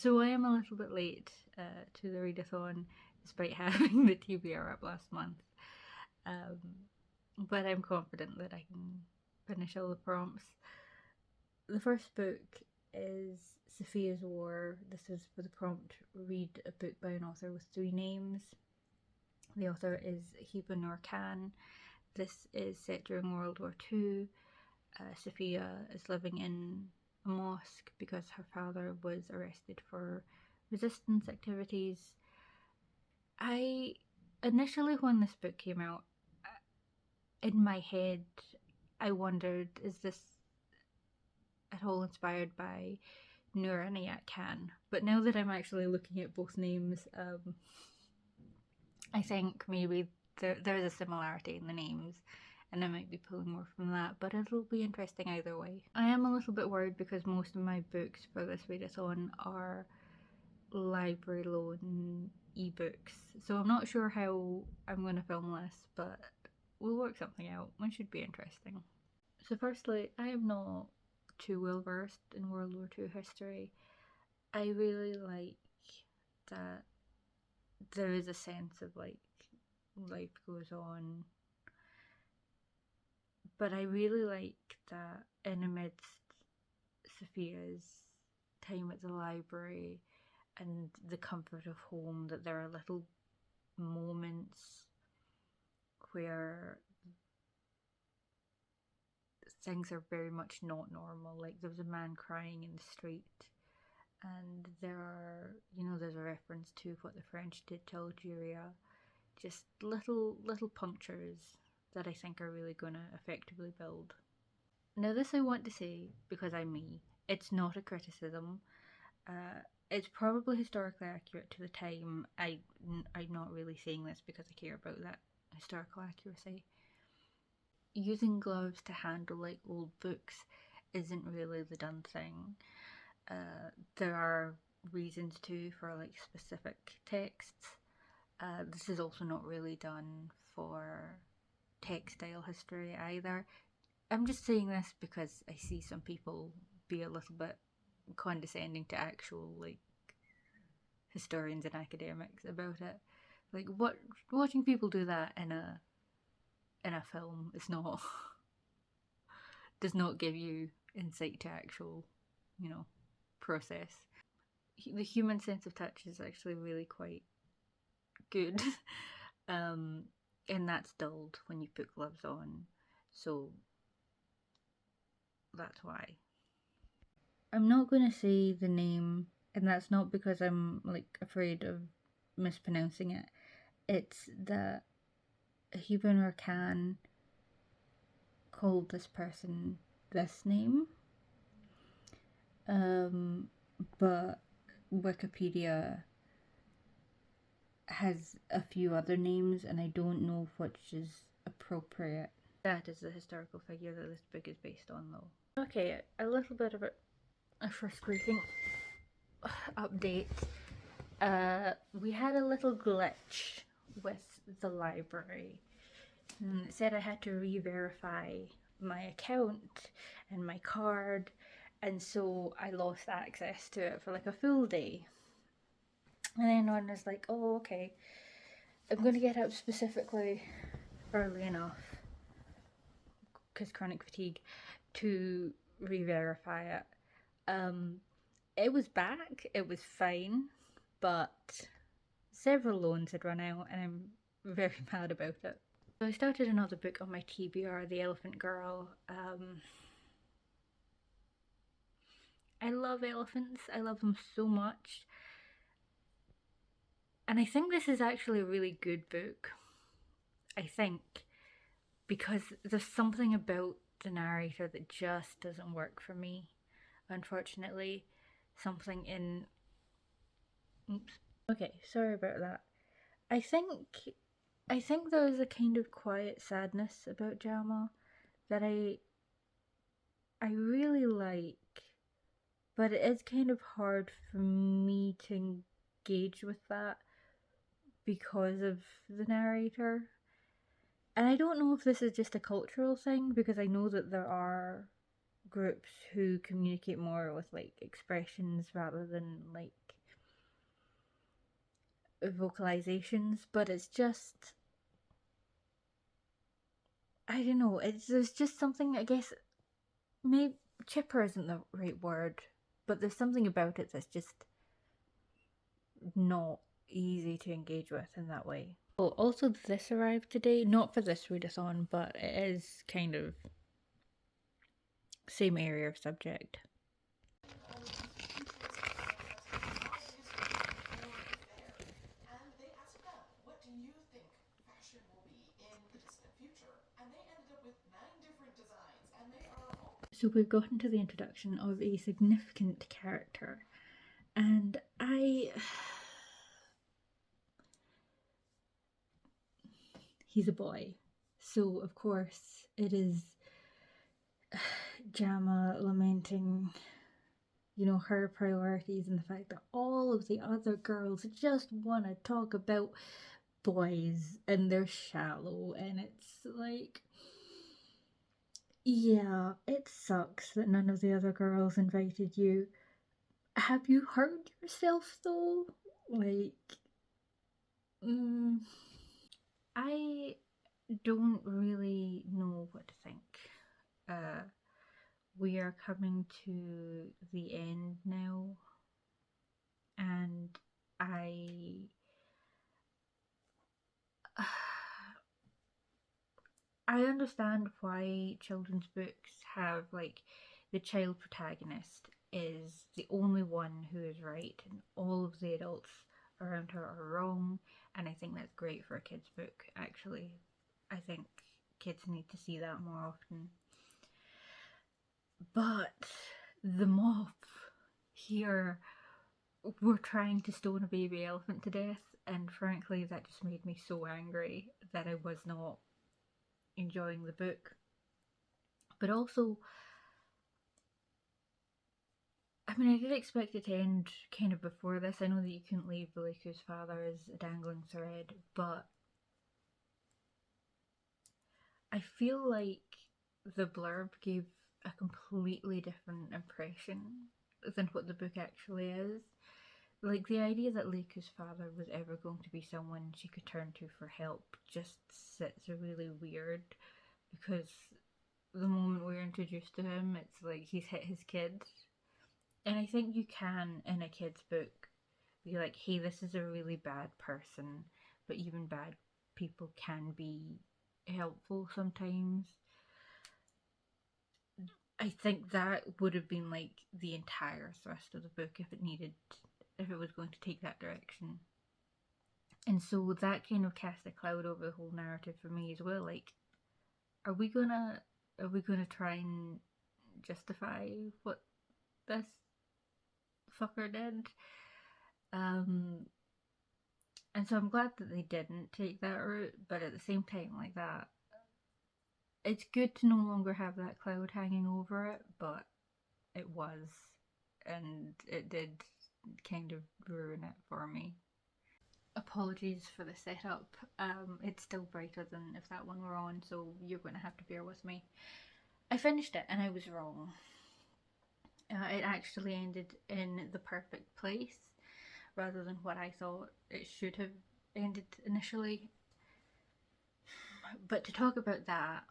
So I am a little bit late to the readathon, despite having the TBR up last month. But I'm confident that I can finish all the prompts. The first book is Sophia's War. This is for the prompt, read a book by an author with 3 names. The author is Hiba Noor Khan. This is set during World War II. Sophia is living in a mosque because her father was arrested for resistance activities. Initially, when this book came out, in my head, I wondered, is this at all inspired by Noor Inayat Khan? But now that I'm actually looking at both names, I think maybe there's a similarity in the names, and I might be pulling more from that, but it'll be interesting either way. I am a little bit worried because most of my books for this readathon are library loan ebooks, so I'm not sure how I'm going to film this, but we'll work something out. It should be interesting. So firstly, I am not too well versed in World War II history. I really like that there is a sense of like life goes on, but I really like that in amidst Sophia's time at the library and the comfort of home, that there are little moments where things are very much not normal. Like there's a man crying in the street, and there's a reference to what the French did to Algeria. Just little punctures that I think are really going to effectively build. Now this I want to say, because I'm me, it's not a criticism. It's probably historically accurate to the time. I'm not really saying this because I care about that historical accuracy. Using gloves to handle like old books isn't really the done thing. There are reasons too for like specific texts. This is also not really done for textile history either. I'm just saying this because I see some people be a little bit condescending to actual like historians and academics about it. Like watching people do that in a film is not does not give you insight to actual, process. The human sense of touch is actually really quite good. And that's dulled when you put gloves on, so that's why. I'm not going to say the name, and that's not because I'm like afraid of mispronouncing it. It's that Hiba Noor Khan called this person this name, but Wikipedia has a few other names, and I don't know which is appropriate. That is the historical figure that this book is based on, though. Okay, a little bit of a frustrating update. We had a little glitch with the library. It said I had to re-verify my account and my card, and so I lost access to it for like a full day. And then one was like, oh, okay, I'm going to get up specifically early enough, because chronic fatigue, to re-verify it. It was back, it was fine, but several loans had run out, and I'm very mad about it. So I started another book on my TBR, The Elephant Girl. I love elephants, I love them so much. And I think this is actually a really good book. I think, because there's something about the narrator that just doesn't work for me, unfortunately. Something in... Oops. Okay, sorry about that. I think there's a kind of quiet sadness about Jama that I really like, but it is kind of hard for me to engage with that because of the narrator. And I don't know if this is just a cultural thing, because I know that there are groups who communicate more with like expressions rather than like vocalizations, but it's just, I don't know, there's just something, I guess, maybe chipper isn't the right word, but there's something about it that's just not easy to engage with in that way. Oh, also this arrived today, not for this readathon, but it is kind of same area of subject. So we've gotten to the introduction of a significant character, and he's a boy, so of course it is Jama lamenting, you know, her priorities and the fact that all of the other girls just want to talk about boys and they're shallow, and it's like, yeah, it sucks that none of the other girls invited you. Have you hurt yourself though? Like, I don't really know what to think. We are coming to the end now, and I understand why children's books have, like, the child protagonist is the only one who is right and all of the adults around her are wrong, and I think that's great for a kid's book, actually. I think kids need to see that more often. But the mob here were trying to stone a baby elephant to death, and frankly that just made me so angry that I was not enjoying the book. But also, I mean, I did expect it to end kind of before this. I know that you couldn't leave Baliku's father as a dangling thread, but I feel like the blurb gave a completely different impression than what the book actually is. Like, the idea that Leiku's father was ever going to be someone she could turn to for help just sits really weird, because the moment we're introduced to him, it's like he's hit his kid. And I think you can, in a kid's book, be like, hey, this is a really bad person, but even bad people can be helpful sometimes. I think that would have been like the entire thrust of the book if it was going to take that direction. And so that kind of cast a cloud over the whole narrative for me as well. Like, are we gonna try and justify what this fucker did? And so I'm glad that they didn't take that route, but at the same time, like, that, it's good to no longer have that cloud hanging over it, but it was, and it did kind of ruin it for me. Apologies for the setup. It's still brighter than if that one were on, so you're going to have to bear with me. I finished it and I was wrong. It actually ended in the perfect place rather than what I thought it should have ended initially. But to talk about that,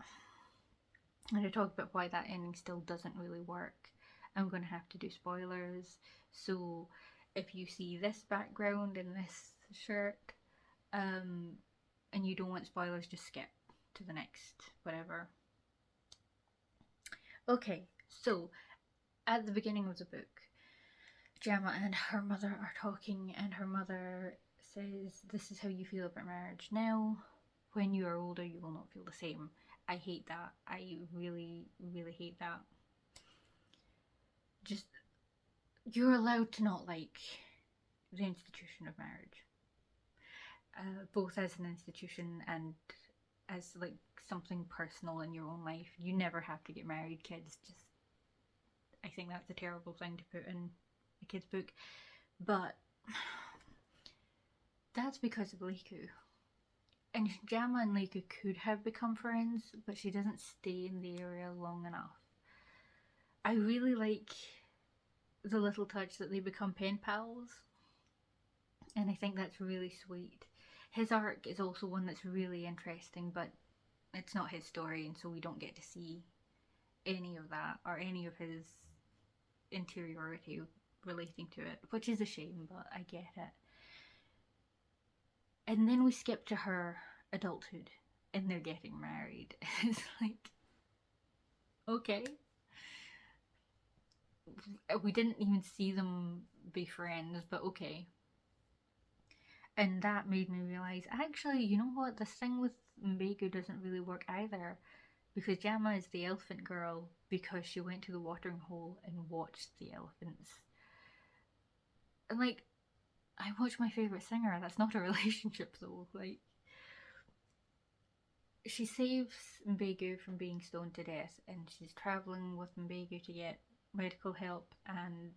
and to talk about why that ending still doesn't really work, I'm going to have to do spoilers. So if you see this background and this shirt, and you don't want spoilers, just skip to the next whatever. Okay, so at the beginning of the book, Gemma and her mother are talking, and her mother says, this is how you feel about marriage now. When you are older, you will not feel the same. I hate that. I really, really hate that. Just, you're allowed to not like the institution of marriage. Both as an institution and as, like, something personal in your own life. You never have to get married, kids. Just, I think that's a terrible thing to put in a kid's book. But that's because of Liku. And Jama and Liku could have become friends, but she doesn't stay in the area long enough. I really like the little touch that they become pen pals. And I think that's really sweet. His arc is also one that's really interesting, but it's not his story, and so we don't get to see any of that or any of his interiority relating to it, which is a shame, but I get it. And then we skip to her adulthood and they're getting married. It's like, okay. We didn't even see them be friends, but okay. And that made me realize, actually, you know what? This thing with Mbegu doesn't really work either. Because Jama is the elephant girl because she went to the watering hole and watched the elephants. And like, I watch my favourite singer. That's not a relationship though. Like, she saves Mbegu from being stoned to death, and she's travelling with Mbegu to get medical help, and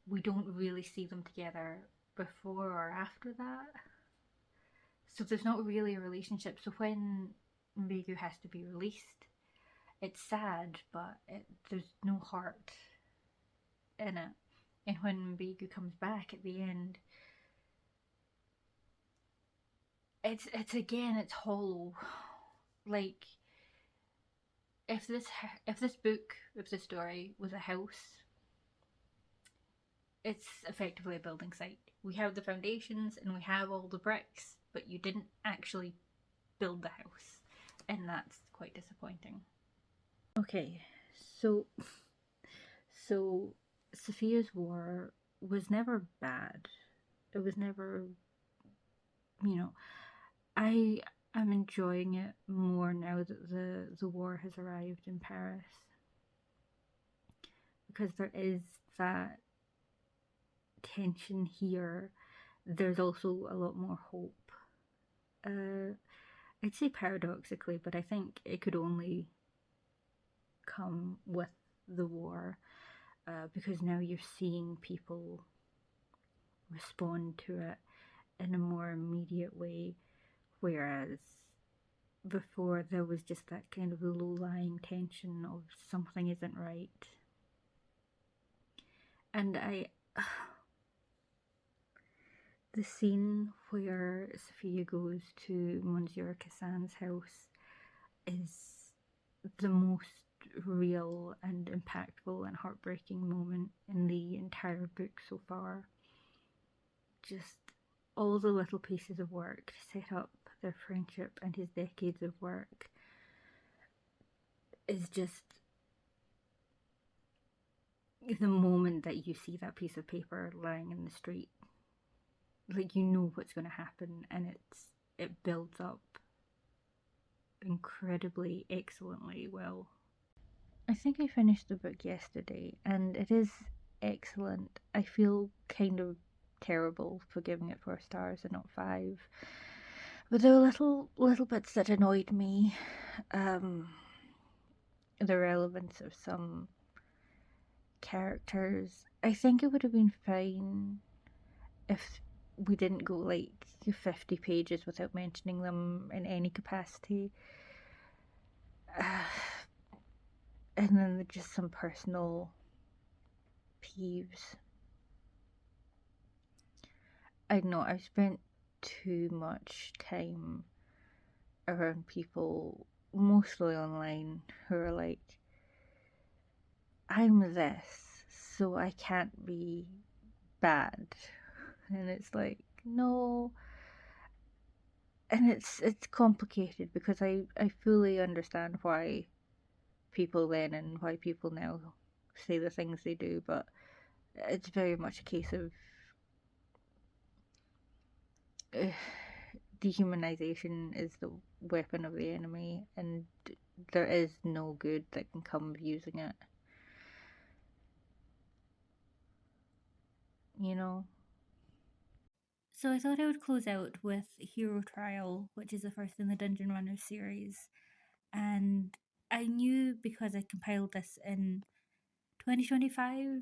we don't really see them together before or after that. So there's not really a relationship. So when Mbegu has to be released, it's sad, but there's no heart in it. And when Mbegu comes back at the end, it's hollow. Like, if this story was a house, it's effectively a building site. We have the foundations and we have all the bricks, but you didn't actually build the house, and that's quite disappointing. Okay, so Sophia's War was never bad. It was never, you know, I am enjoying it more now that the war has arrived in Paris, because there is that tension here. There's also a lot more hope. I'd say paradoxically, but I think it could only come with the war, because now you're seeing people respond to it in a more immediate way, whereas before there was just that kind of low-lying tension of something isn't right. And the scene where Sophia goes to Monsieur Cassan's house is the most real and impactful and heartbreaking moment in the entire book so far. Just all the little pieces of work to set up their friendship and his decades of work is just the moment that you see that piece of paper lying in the street. Like, you know what's going to happen, and it builds up incredibly excellently well. I think I finished the book yesterday, and it is excellent. I feel kind of terrible for giving it 4 stars and not 5, but there were little bits that annoyed me. The relevance of some characters. I think it would have been fine if we didn't go like 50 pages without mentioning them in any capacity. And then just some personal peeves. I know I've spent too much time around people, mostly online, who are like, I'm this, so I can't be bad. And it's like, no. And it's complicated, because I fully understand why people then and why people now say the things they do, but it's very much a case of dehumanization is the weapon of the enemy, and there is no good that can come of using it. You know? So I thought I would close out with Hero Trial, which is the first in the Dungeon Runners series. And I knew, because I compiled this in 2025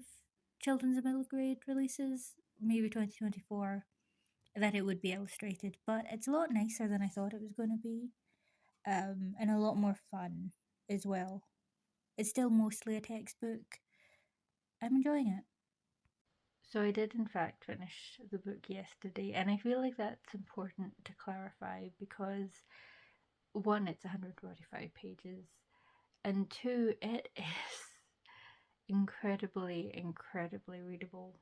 children's and middle grade releases, maybe 2024, that it would be illustrated, but it's a lot nicer than I thought it was going to be, and a lot more fun as well. It's still mostly a textbook. I'm enjoying it. So I did in fact finish the book yesterday, and I feel like that's important to clarify because one, it's 145 pages, and two, it is incredibly readable.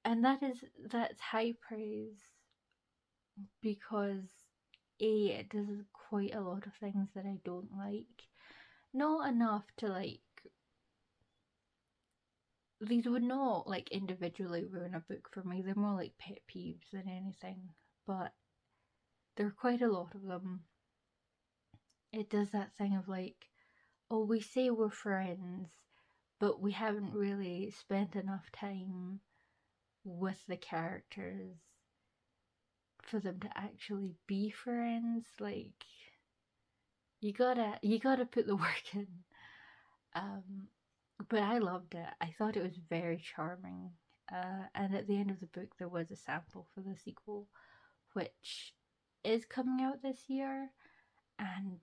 And that's high praise because it does quite a lot of things that I don't like. Not enough to like, these would not like individually ruin a book for me. They're more like pet peeves than anything, but there are quite a lot of them. It does that thing of like, oh, we say we're friends, but we haven't really spent enough time with the characters for them to actually be friends. Like, you gotta put the work in. But I loved it. I thought it was very charming. And at the end of the book, there was a sample for the sequel, which is coming out this year, and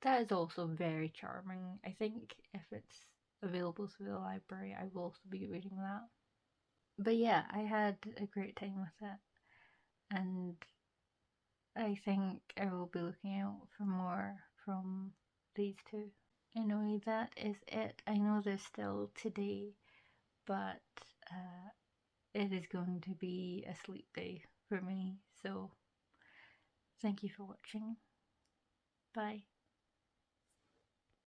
that is also very charming. I think if it's available through the library, I will also be reading that. But yeah, I had a great time with it, and I think I will be looking out for more from these two. Anyway, that is it. I know there's still today, but it is going to be a sleep day for me. So, thank you for watching. Bye.